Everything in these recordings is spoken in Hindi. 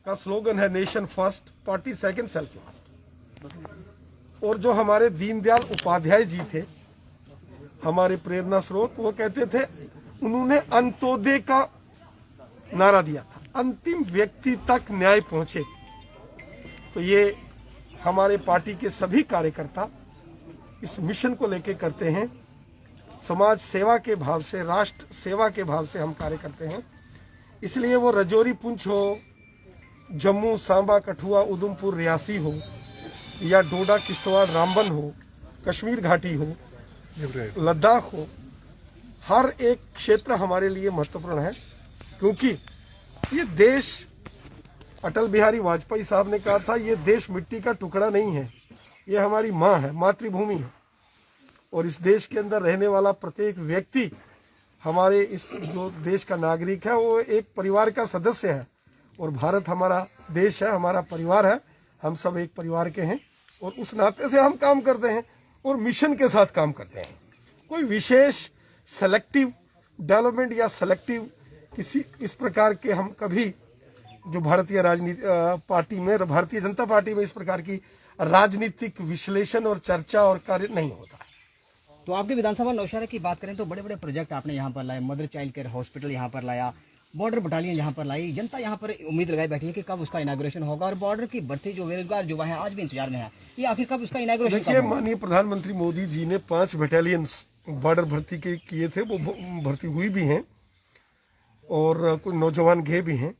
का स्लोगन है nation first party second self last. और जो हमारे दीनदयाल उपाध्याय जी थे, हमारे प्रेरणा स्रोत, वो कहते थे, उन्होंने अंत्योदय का नारा दिया था, अंतिम व्यक्ति तक न्याय पहुंचे। तो ये हमारे पार्टी के सभी कार्यकर्ता इस मिशन को लेकर करते हैं। समाज सेवा के भाव से, राष्ट्र सेवा के भाव से हम कार्य करते हैं। इसलिए वो रजौरी पुंछ हो, जम्मू सांबा कठुआ उधमपुर रियासी हो, या डोडा किश्तवाड़ रामबन हो, कश्मीर घाटी हो, लद्दाख हो, हर एक क्षेत्र हमारे लिए महत्वपूर्ण है। क्योंकि ये देश, अटल बिहारी वाजपेयी साहब ने कहा था, ये देश मिट्टी का टुकड़ा नहीं है, ये हमारी माँ है, मातृभूमि है। और इस देश के अंदर रहने वाला प्रत्येक व्यक्ति हमारे इस जो देश का नागरिक है, वो एक परिवार का सदस्य है। और भारत हमारा देश है, हमारा परिवार है, हम सब एक परिवार के हैं। और उस नाते से हम काम करते हैं और मिशन के साथ काम करते हैं। कोई विशेष सेलेक्टिव डेवलपमेंट या सेलेक्टिव किसी इस प्रकार के हम कभी जो भारतीय पार्टी में, भारतीय जनता पार्टी में इस प्रकार की राजनीतिक विश्लेषण और चर्चा और कार्य नहीं होता। तो आपके विधानसभा नौशहरा की बात करें तो बड़े बड़े प्रोजेक्ट आपने यहाँ पर लाए, मदर चाइल्ड केयर हॉस्पिटल यहाँ पर लाया, बॉर्डर बटालियन यहाँ पर लाई। जनता यहाँ पर उम्मीद लगाई बैठी है कि कब उसका इनाग्रेशन होगा। और बॉर्डर की भर्ती जो बेरोजगार युवा है आज भी इंतजार में है, ये आखिर कब उसका इनाग्रेशन। देखिए, माननीय प्रधानमंत्री मोदी जी ने 5 बटालियन बॉर्डर भर्ती के किए थे, वो भर्ती हुई भी हैं और कुछ नौजवान गए भी हैं।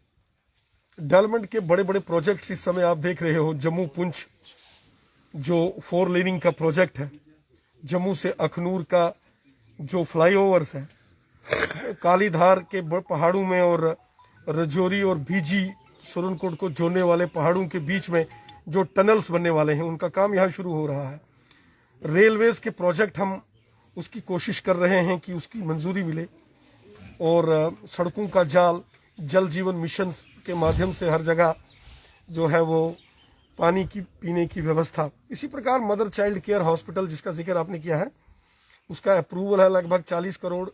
डेवलपमेंट के बड़े बड़े प्रोजेक्ट्स इस समय आप देख रहे हो। जम्मू पुंछ जो 4 लेनिंग का प्रोजेक्ट है, जम्मू से अखनूर का जो फ्लाईओवर्स है, कालीधार के पहाड़ों में और रजौरी और बीजी सुरनकोट को जोड़ने वाले पहाड़ों के बीच में जो टनल्स बनने वाले हैं, उनका काम यहाँ शुरू हो रहा है। रेलवेज के प्रोजेक्ट हम उसकी कोशिश कर रहे हैं कि उसकी मंजूरी मिले। और सड़कों का जाल, जल जीवन मिशन के माध्यम से हर जगह जो है वो पानी की पीने की व्यवस्था। इसी प्रकार मदर चाइल्ड केयर हॉस्पिटल जिसका जिक्र आपने किया है, उसका अप्रूवल है, लगभग 40 करोड़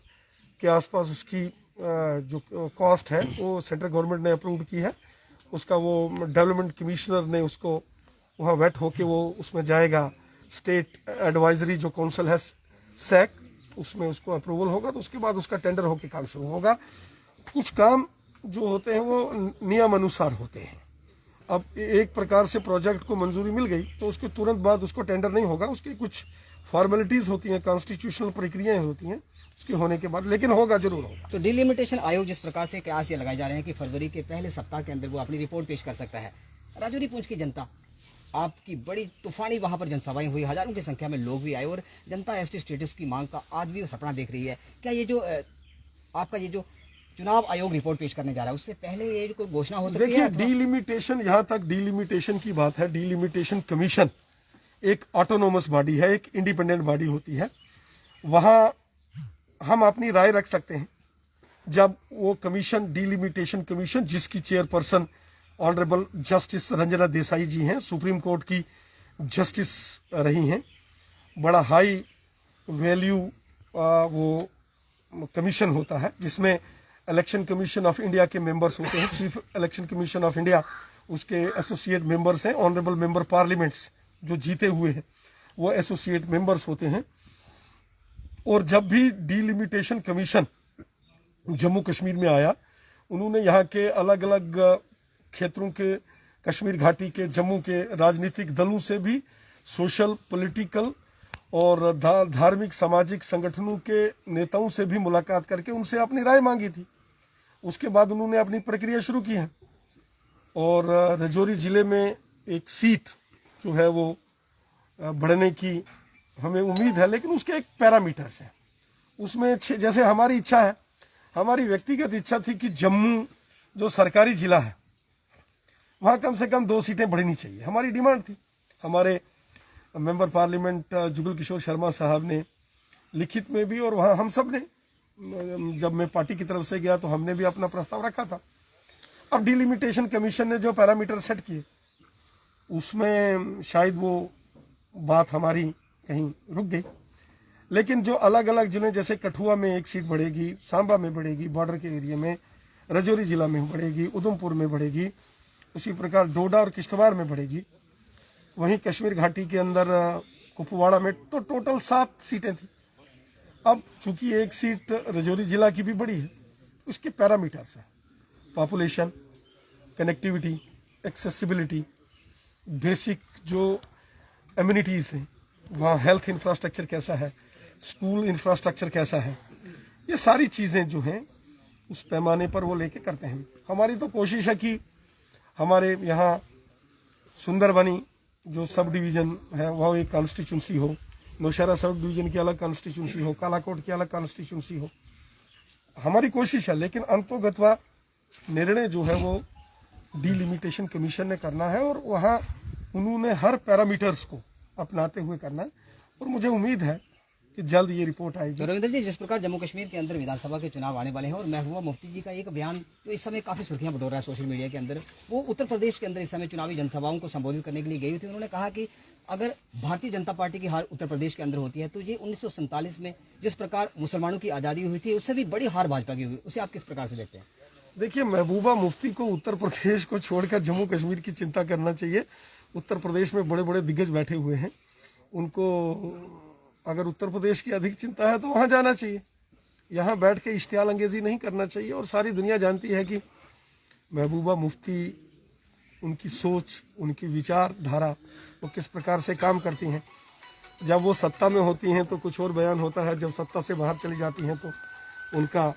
के आसपास उसकी जो कॉस्ट है वो सेंट्रल गवर्नमेंट ने अप्रूव की है। उसका वो डेवलपमेंट कमिश्नर ने उसको वहाँ वेट होके वो उसमें जाएगा। स्टेट एडवाइजरी जो काउंसिल है सैक, उसमें उसको अप्रूवल होगा, तो उसके बाद उसका टेंडर होके काम शुरू होगा। कुछ काम जो होते हैं वो नियम अनुसार होते हैं। अब एक प्रकार से प्रोजेक्ट को मंजूरी मिल गई तो उसके तुरंत बाद उसको टेंडर नहीं होगा, उसकी कुछ फॉर्मेलिटीज होती हैं, कॉन्स्टिट्यूशनल प्रक्रियाएं होती हैं, उसके होने के बाद, लेकिन होगा, जरूर होगा। तो डिलिमिटेशन आयोग जिस प्रकार से कयास ये लगाए जा रहे हैं कि फरवरी के पहले सप्ताह के अंदर वो अपनी रिपोर्ट पेश कर सकता है। राजौरी पुंछ की जनता, आपकी बड़ी तूफानी वहां पर जनसभाएं हुई, हजारों की संख्या में लोग भी आए और जनता एसटी स्टेटस की मांग का आज भी सपना देख रही है। क्या ये जो आपका ये जो चुनाव आयोग रिपोर्ट पेश करने जा रहा है, उससे पहले ये कोई घोषणा हो सकती है? देखिए, डिलिमिटेशन, यहाँ तक डिलिमिटेशन की बात है, डिलिमिटेशन कमीशन एक ऑटोनोमस बॉडी है, एक इंडिपेंडेंट बॉडी होती है। वहां हम अपनी राय रख सकते हैं। जब वो कमीशन, डिलिमिटेशन कमीशन, जिसकी chairperson honourable justice Ranjana Desai ji हैं, सुप्रीम कोर्ट की जस्टिस रही हैं, बड़ा हाई वैल्यू वो कमीशन होता है, जिसमें इलेक्शन कमीशन ऑफ इंडिया के मेंबर्स होते हैं, chief election commission of India, उसके एसोसिएट मेंबर्स हैं, ऑनरेबल मेंबर पार्लियामेंट्स जो जीते हुए हैं वो एसोसिएट मेंबर्स होते हैं। और जब भी डिलिमिटेशन कमीशन जम्मू कश्मीर में आया, उन्होंने यहाँ के अलग अलग क्षेत्रों के, कश्मीर घाटी के, जम्मू के राजनीतिक दलों से भी, सोशल पॉलिटिकल और धार्मिक सामाजिक संगठनों के नेताओं से भी मुलाकात करके उनसे अपनी राय मांगी थी। उसके बाद उन्होंने अपनी प्रक्रिया शुरू की है। और रजौरी जिले में एक सीट जो है वो बढ़ने की हमें उम्मीद है, लेकिन उसके एक पैरामीटर्स हैं। उसमें जैसे हमारी इच्छा है, हमारी व्यक्तिगत इच्छा थी कि जम्मू जो सरकारी जिला है वहाँ कम से कम 2 सीटें बढ़नी चाहिए, हमारी डिमांड थी। हमारे मेंबर पार्लियामेंट जुगल किशोर शर्मा साहब ने लिखित में भी, और वहाँ हम सब ने, जब मैं पार्टी की तरफ से गया तो हमने भी अपना प्रस्ताव रखा था। अब डिलिमिटेशन कमीशन ने जो पैरामीटर सेट किए उसमें शायद वो बात हमारी कहीं रुक गई। लेकिन जो अलग अलग जिले, जैसे कठुआ में 1 सीट बढ़ेगी, सांबा में बढ़ेगी, बॉर्डर के एरिया में, रजौरी जिला में बढ़ेगी, उधमपुर में बढ़ेगी, उसी प्रकार डोडा और किश्तवाड़ में बढ़ेगी। वहीं कश्मीर घाटी के अंदर कुपवाड़ा में तो टोटल 7 सीटें थी। अब चूंकि एक सीट राजौरी जिला की भी बड़ी है, उसके पैरामीटर्स हैं, पॉपुलेशन, कनेक्टिविटी, एक्सेसिबिलिटी, बेसिक जो एम्यूनिटीज़ हैं, वहाँ हेल्थ इंफ्रास्ट्रक्चर कैसा है, स्कूल इंफ्रास्ट्रक्चर कैसा है, ये सारी चीज़ें जो हैं उस पैमाने पर वो लेके करते हैं। हमारी तो कोशिश है कि हमारे यहाँ सुंदरबनी जो सब डिवीज़न है वह एक कॉन्स्टिट्यूंसी हो, नौशहरा सब डिवीज़न की अलग कॉन्स्टिट्यूंसी हो, कालाकोट की अलग कॉन्स्टिट्यूंसी हो। हमारी कोशिश है, लेकिन अंतोगत्वा निर्णय जो है वो डिलिमिटेशन कमीशन ने करना है और वहाँ उन्होंने हर पैरामीटर्स को अपनाते हुए करना है और मुझे उम्मीद है कि जल्द ये रिपोर्ट आएगी। तो रविंद्र जी, जिस प्रकार जम्मू कश्मीर के अंदर विधानसभा के चुनाव आने वाले हैं और महबूबा मुफ्ती जी का एक बयान जो इस समय काफ़ी सुर्खियां बटोर रहा है सोशल मीडिया के अंदर, वो उत्तर प्रदेश के अंदर इस समय चुनावी जनसभाओं को संबोधित करने के लिए गई थी। उन्होंने कहा कि अगर भारतीय जनता पार्टी की हार उत्तर प्रदेश के अंदर होती है तो ये 1947 में जिस प्रकार मुसलमानों की आज़ादी हुई थी उससे भी बड़ी हार भाजपा की हुई, उसे आप किस प्रकार से देखते हैं? देखिए, महबूबा मुफ्ती को उत्तर प्रदेश को छोड़कर जम्मू कश्मीर की चिंता करना चाहिए। उत्तर प्रदेश में बड़े बड़े दिग्गज बैठे हुए हैं, उनको अगर उत्तर प्रदेश की अधिक चिंता है तो वहाँ जाना चाहिए। यहाँ बैठ के इश्तियाल अंगेजी नहीं करना चाहिए। और सारी दुनिया जानती है कि महबूबा मुफ्ती, उनकी सोच, उनकी विचारधारा वो किस प्रकार से काम करती हैं। जब वो सत्ता में होती हैं तो कुछ और बयान होता है, जब सत्ता से बाहर चली जाती हैं तो उनका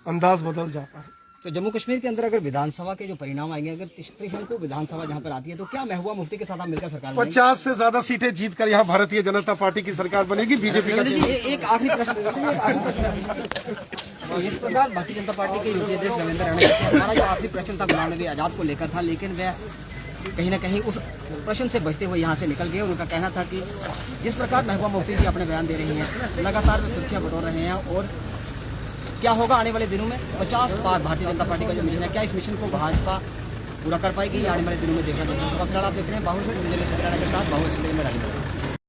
अंदाज बदल जाता है। तो जम्मू कश्मीर के अंदर अगर विधानसभा के जो परिणाम आएंगे, अगर 30 को विधानसभा जहां पर आती है, तो क्या महबूबा मुफ्ती के साथ आप मिलकर सरकार बनाएंगे? 50 से ज्यादा सीटें जीतकर यहाँ भारतीय जनता पार्टी की सरकार बनेगी। बीजेपी का एक आखिरी प्रश्न, इस प्रकार भारतीय जनता पार्टी के यूपी अध्यक्ष रविंद्र राणा से हमारा जो आखिरी प्रश्न था गुलाम नबी आजाद को लेकर था, लेकिन वह कहीं ना कहीं उस प्रश्न से बचते हुए यहाँ से निकल गए। उनका कहना था कि जिस प्रकार महबूबा मुफ्ती जी अपने बयान दे रही हैं, लगातार वे सुर्खियां बटोर रहे हैं, और क्या होगा आने वाले दिनों में 50 पार भारतीय जनता पार्टी का जो मिशन है, क्या इस मिशन को भाजपा पूरा कर पाएगी या आने वाले दिनों में देखना चाहिए? फिलहाल आप देख रहे हैं बाहुल से के साथ बाहुल में राजेंद्र।